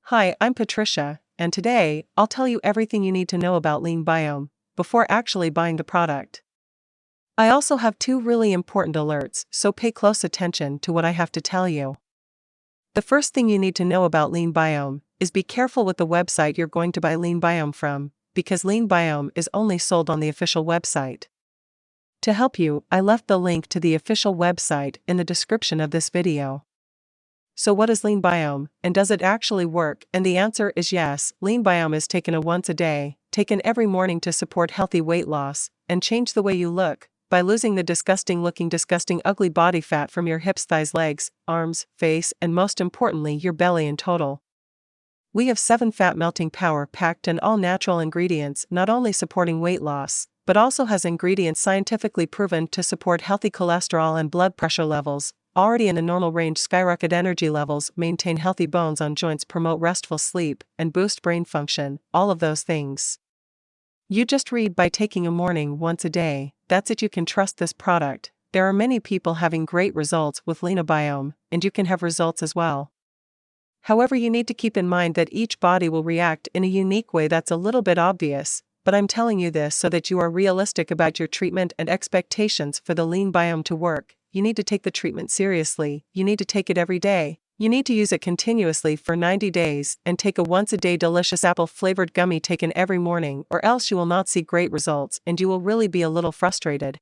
Hi, I'm Patricia, and today, I'll tell you everything you need to know about LEANBIOME before actually buying the product. I also have two really important alerts, so pay close attention to what I have to tell you. The first thing you need to know about LEANBIOME is be careful with the website you're going to buy LEANBIOME from, because LEANBIOME is only sold on the official website. To help you, I left the link to the official website in the description of this video. So what is LEANBIOME, and does it actually work? And the answer is yes. LEANBIOME is taken once a day, taken every morning to support healthy weight loss, and change the way you look, by losing the disgusting ugly body fat from your hips, thighs, legs, arms, face, and most importantly your belly in total. We have 7 fat melting power packed and all natural ingredients, not only supporting weight loss, but also has ingredients scientifically proven to support healthy cholesterol and blood pressure levels, already in the normal range, skyrocket energy levels, maintain healthy bones on joints, promote restful sleep, and boost brain function, all of those things. You just read by taking a morning once a day, that's it. You can trust this product. There are many people having great results with LEANBIOME, and you can have results as well. However, you need to keep in mind that each body will react in a unique way. That's a little bit obvious, but I'm telling you this so that you are realistic about your treatment and expectations for the LEANBIOME to work. You need to take the treatment seriously, you need to take it every day, you need to use it continuously for 90 days, and take a once-a-day delicious apple-flavored gummy taken every morning, or else you will not see great results and you will really be a little frustrated.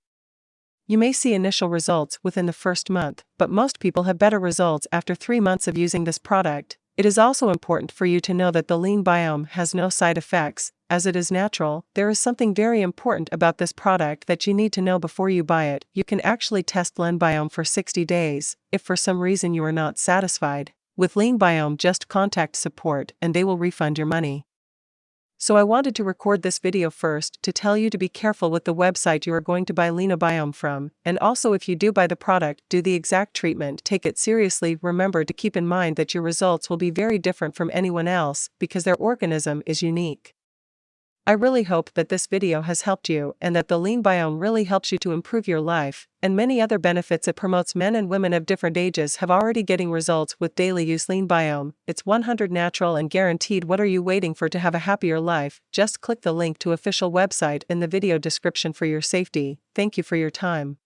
You may see initial results within the first month, but most people have better results after 3 months of using this product. It is also important for you to know that the LEANBIOME has no side effects, as it is natural. There is something very important about this product that you need to know before you buy it. You can actually test LEANBIOME for 60 days, if for some reason you are not satisfied. With LEANBIOME, just contact support and they will refund your money. So I wanted to record this video first to tell you to be careful with the website you are going to buy LEANBIOME from, and also if you do buy the product, do the exact treatment, take it seriously. Remember to keep in mind that your results will be very different from anyone else, because their organism is unique. I really hope that this video has helped you and that the LEANBIOME really helps you to improve your life, and many other benefits it promotes. Men and women of different ages have already getting results with daily use LEANBIOME. It's 100 natural and guaranteed. What are you waiting for to have a happier life? Just click the link to official website in the video description for your safety. Thank you for your time.